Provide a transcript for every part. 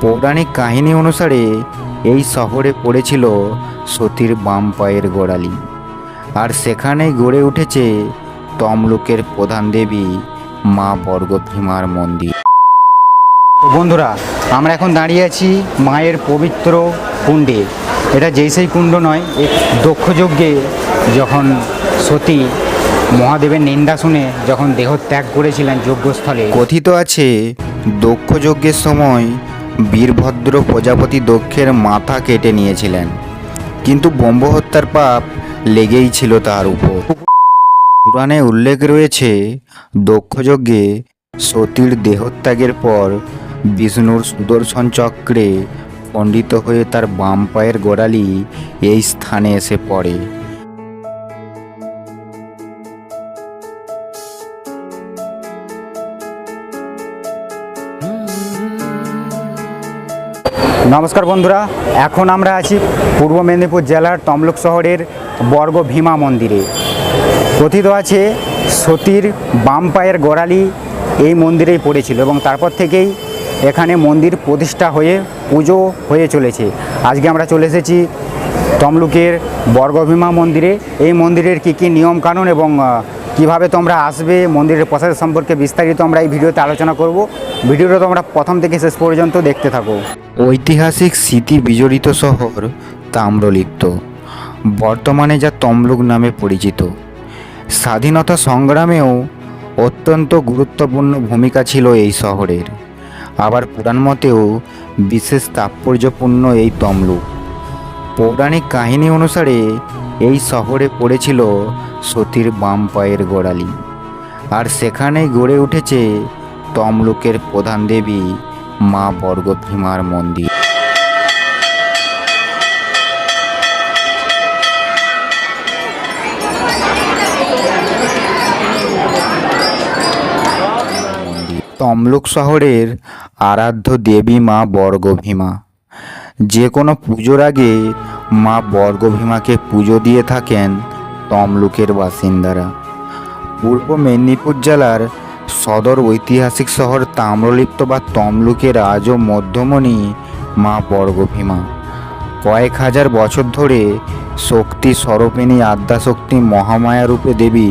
পৌরাণিক কাহিনী অনুসারে এই শহরে পড়েছিল সতীর বাম পায়ের গোড়ালি, আর সেখানেই গড়ে উঠেছে তমলুকের প্রধান দেবী মা বর্গভীমার মন্দির। তো বন্ধুরা, আমরা এখন দাঁড়িয়ে আছি মায়ের পবিত্র কুণ্ডে। এটা যেই সেই কুণ্ড নয়, দক্ষযজ্ঞে যখন সতী মহাদেবের নিন্দা শুনে যখন দেহ ত্যাগ করেছিলেন যজ্ঞস্থলে, কথিত আছে দক্ষযজ্ঞের সময় বীরভদ্র প্রজাপতি দক্ষের মাথা কেটে নিয়েছিলেন, কিন্তু ব্রহ্মহত্যার পাপ লেগেই ছিল তার উপর। পুরাণে উল্লেখ রয়েছে দক্ষযজ্ঞে সতীর দেহত্যাগের পর বিষ্ণুর সুদর্শন চক্রে খণ্ডিত হয়ে তার বাম পায়ের গোড়ালি এই স্থানে এসে পড়ে। নমস্কার বন্ধুরা, এখন আমরা আছি পূর্ব মেদিনীপুর জেলার তমলুক শহরের বর্গভীমা মন্দিরে। কথিত আছে সতীর বাম পায়ের গোড়ালি এই মন্দিরেই পড়েছিল এবং তারপর থেকেই এখানে মন্দির প্রতিষ্ঠা হয়ে পুজো হয়ে চলেছে। আজকে আমরা চলে এসেছি তমলুকের বর্গভীমা মন্দিরে। এই মন্দিরের কী কী নিয়মকানুন এবং কিভাবে তোমরা আসবে, মন্দিরের প্রসাদ সম্পর্কে বিস্তারিত আমরা এই ভিডিওতে আলোচনা করব। ভিডিওটা তোমরা প্রথম থেকে শেষ পর্যন্ত দেখতে থাকো। ঐতিহাসিক স্মৃতি বিজড়িত শহর তাম্রলিপ্ত, বর্তমানে যা তমলুক নামে পরিচিত। স্বাধীনতা সংগ্রামেও অত্যন্ত গুরুত্বপূর্ণ ভূমিকা ছিল এই শহরের। আবার পুরাণ মতেও বিশেষ তাৎপর্যপূর্ণ এই তমলুক। পৌরাণিক কাহিনী অনুসারে এই শহরে পড়েছিল সতীর বাম পায়ের গোড়ালি, আর সেখানেই গড়ে উঠেছে তমলুকের প্রধান দেবী মা বর্গভীমার মন্দির। তমলুক শহরের আরাধ্য দেবী মা বর্গভীমা। যে কোনো পুজোর আগে মা বর্গভীমাকে পুজো দিয়ে থাকেন তমলুকের বাসিন্দারা। পূর্ব মেদিনীপুর জেলার সদর ঐতিহাসিক শহর তাম্রলিপ্ত বা তমলুকের আজও মধ্যমণি মা বর্গভীমা কয়েক হাজার বছর ধরে শক্তি স্বরূপিণী আদ্যাশক্তি মহামায়া রূপে দেবী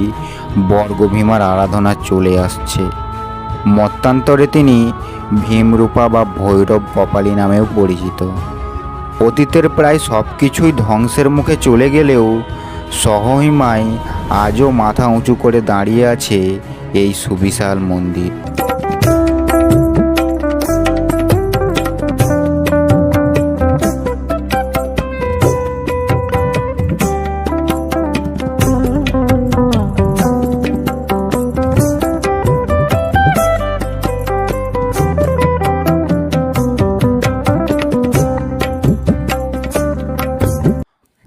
বর্গভীমার আরাধনা চলে আসছে। মতান্তরে তিনি ভীমরূপা বা ভৈরব কপালী নামেও পরিচিত। অতীতের প্রায় সব কিছুই ধ্বংসের মুখে চলে গেলেও সহহিমায় আজও মাথা উঁচু করে দাঁড়িয়ে আছে এই সুবিশাল মন্দির।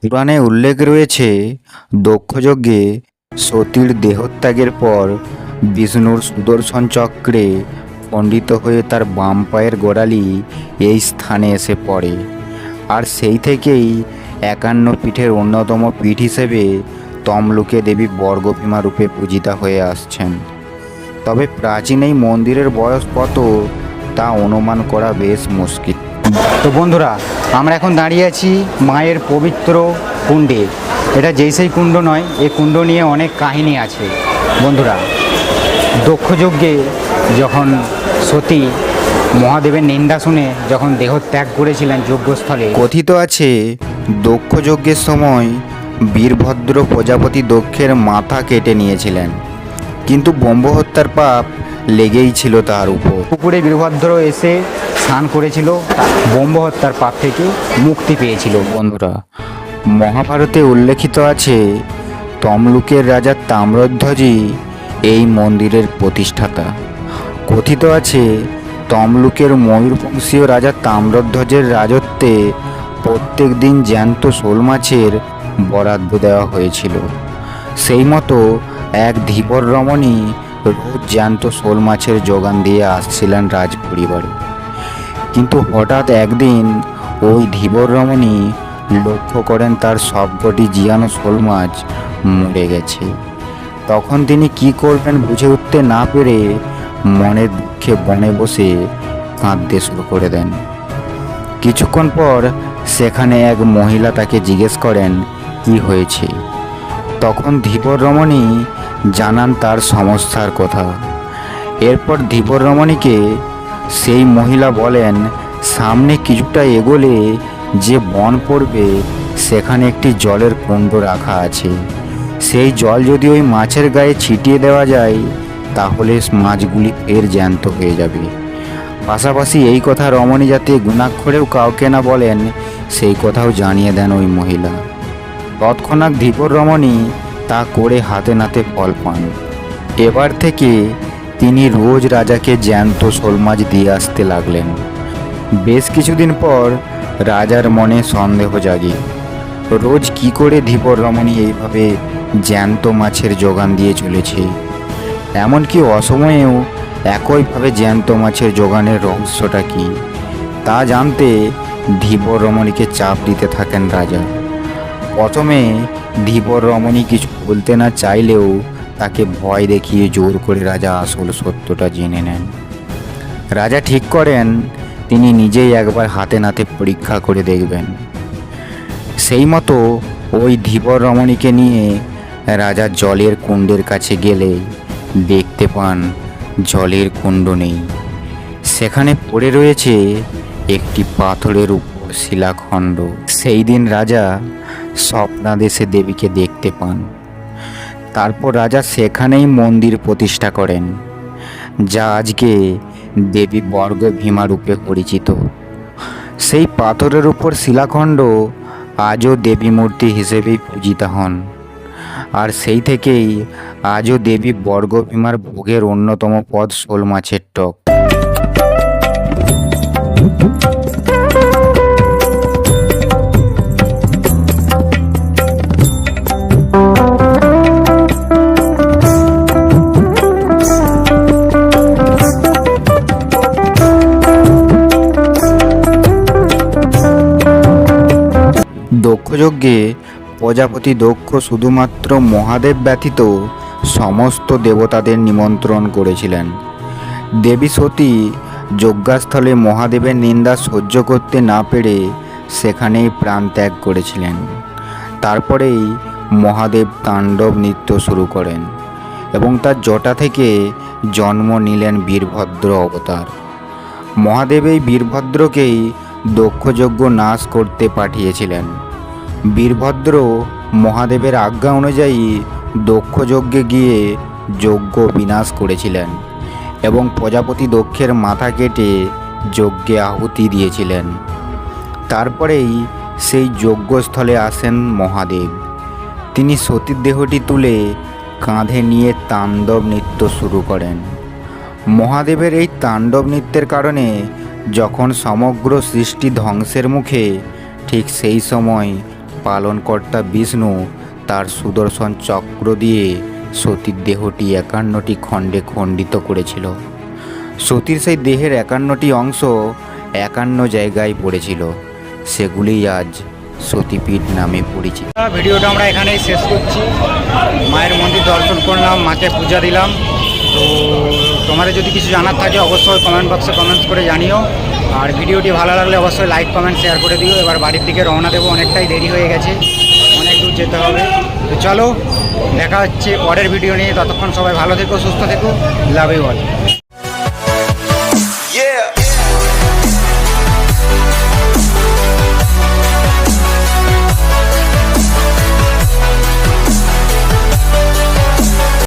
পুরাণে উল্লেখ রয়েছে দক্ষযজ্ঞে সতীর দেহত্যাগের পর বিষ্ণুর সুদর্শন চক্রে খণ্ডিত হয়ে তার বাম পায়ের গোড়ালি এই স্থানে এসে পড়ে, আর সেই থেকেই 51 পীঠের অন্যতম পীঠ হিসেবে তমলুকে দেবী বর্গভীমা রূপে পূজিতা হয়ে আসছেন। তবে প্রাচীন এই মন্দিরের বয়স কত তা অনুমান করা বেশ মুশকিল। তো বন্ধুরা, আমরা এখন দাঁড়িয়ে আছি মায়ের পবিত্র কুণ্ডে। এটা যেই সেই কুণ্ড নয়, এই কুণ্ড নিয়ে অনেক কাহিনী আছে। বন্ধুরা, দক্ষযজ্ঞে যখন সতী মহাদেবের নিন্দা শুনে যখন দেহ ত্যাগ করেছিলেন যজ্ঞস্থলে, কথিত আছে দক্ষযজ্ঞের সময় বীরভদ্র প্রজাপতি দক্ষের মাথা কেটে নিয়েছিলেন, কিন্তু ব্রহ্মহত্যার পাপ লেগেই ছিল তার উপর। পুকুরে বীরভদ্র এসে স্নান করেছিল, ব্রহ্মহত্যার পাপ থেকে মুক্তি পেয়েছিল। বন্ধুরা, মহাভারতে উল্লেখিত আছে তমলুকের রাজা তাম্রধ্বজই এই মন্দিরের প্রতিষ্ঠাতা। কথিত আছে তমলুকের ময়ূরবংশীয় রাজা তাম্রধ্বজের রাজত্বে প্রত্যেক দিন জ্যান্ত শোল মাছের বরাদ্দ দেওয়া হয়েছিল। সেই মতো এক ধীবর রমণী রোজ জ্যান্ত শোল মাছের যোগান দিয়ে আসছিলেন রাজ পরিবারে। কিন্তু হঠাৎ একদিন ওই ধীবর রমণী লক্ষ্য করেন তার সবকটি জিয়ানো শোল মাছ মরে গেছে। তখন তিনি কি করবেন বুঝে উঠতে না পেরে মনের দুঃখে বনে বসে কাঁদতে শুরু করে দেন। কিছুক্ষণ পর সেখানে এক মহিলা তাকে জিজ্ঞেস করেন কি হয়েছে। তখন ধীবর রমণী জানান তার সমস্যার কথা। এরপর ধীবর রমণীকে সেই মহিলা বলেন সামনে কিছুটা এগোলে যে বন পড়বে সেখানে একটি জলের কুণ্ড রাখা আছে। সেই জল যদি ওই মাছের গায়ে ছিটিয়ে দেওয়া যায় তাহলে মাছগুলি ফের জ্যান্ত হয়ে যাবে। পাশাপাশি এই কথা রমণী যাতে গুণাক্ষরেও কাউকে না বলেন সেই কথাও জানিয়ে দেন ওই মহিলা। তৎক্ষণাৎ ধীবর রমণী তা করে হাতে নাতে ফল পান। এবার থেকে তিনি রোজ রাজাকে জ্যান্ত শোল মাছ দিয়ে আসতে লাগলেন। বেশ কিছুদিন পর রাজার মনে সন্দেহ জাগে, রোজ কি করে ধীবর রমণী এইভাবে জ্যান্ত মাছের যোগান দিয়ে চলেছে। এমনকি অসময়েও একইভাবে জ্যান্ত মাছের যোগানের রহস্যটা কি তা জানতে ধীবর রমণীকে চাপ দিতে থাকেন রাজা। প্রথমে ধীবর রমণী কিছু বলতে না চাইলেও তাকে ভয় দেখিয়ে জোর করে রাজা আসল সত্যটা জেনে নেন। রাজা ঠিক করেন তিনি নিজেই একবার হাতে নাতে পরীক্ষা করে দেখবেন। সেই মতো ওই ধীবর রমণীকে নিয়ে রাজা জলের কুণ্ডের কাছে গেলে দেখতে পান জলের কুণ্ড নেই, সেখানে পড়ে রয়েছে একটি পাথরের উপর শিলাখণ্ড। সেই দিন রাজা স্বপ্নাদেশে দেবীকে দেখতে পান। তারপর রাজা সেখানেই মন্দির প্রতিষ্ঠা করেন, যা আজকে দেবী বর্গভীমা রূপে পরিচিত। সেই পাথরের উপর শিলাখণ্ড আজও দেবী মূর্তি হিসেবেই পূজিতা হন। আর সেই থেকেই আজও দেবী বর্গভীমার ভোগের অন্যতম পদ শোল মাছের টক। দক্ষযজ্ঞে প্রজাপতি দক্ষ শুধুমাত্র মহাদেব ব্যতীত সমস্ত দেবতাদের নিমন্ত্রণ করেছিলেন। দেবী সতী যজ্ঞাস্থলে মহাদেবের নিন্দা সহ্য করতে না পেরে সেখানেই প্রাণ ত্যাগ করেছিলেন। তারপরেই মহাদেব তাণ্ডব নৃত্য শুরু করেন এবং তার জটা থেকে জন্ম নিলেন বীরভদ্র অবতার। মহাদেব এই বীরভদ্রকেই দক্ষযজ্ঞ নাশ করতে পাঠিয়েছিলেন। বীরভদ্র মহাদেবের আজ্ঞা অনুযায়ী দক্ষযজ্ঞে গিয়ে যজ্ঞ বিনাশ করেছিলেন এবং প্রজাপতি দক্ষের মাথা কেটে যজ্ঞে আহুতি দিয়েছিলেন। তারপরেই সেই যজ্ঞস্থলে আসেন মহাদেব। তিনি সতীর দেহটি তুলে কাঁধে নিয়ে তাণ্ডব নৃত্য শুরু করেন। মহাদেবের এই তাণ্ডব নৃত্যের কারণে যখন সমগ্র সৃষ্টি ধ্বংসের মুখে, ঠিক সেই সময় পালনকর্তা বিষ্ণু তার সুদর্শন চক্র দিয়ে সতীর দেহটি 51টি খণ্ডে খণ্ডিত করেছিল। সতীর সেই দেহের 51টি অংশ 51 জায়গায় পড়েছিল, সেগুলি আজ সতীপীঠ নামে পরিচিত। ভিডিওটা আমরা এখানেই শেষ করছি। মায়ের মন্দির দর্শন করলাম, মাকে পূজা দিলাম। তো তোমাদের যদি কিছু জানার থাকে অবশ্যই কমেন্ট বক্সে কমেন্টস করে জানিও। আর ভিডিওটি ভালো লাগলে অবশ্যই লাইক কমেন্ট শেয়ার করে দিও। এবার বাড়ির দিকে রওনা দেবো, অনেকটাই দেরি হয়ে গেছে, অনেক দূর যেতে হবে। তো চলো দেখা হচ্ছে পরের ভিডিও নিয়ে। ততক্ষণ সবাই ভালো থেকো, সুস্থ থেকো। Love you all.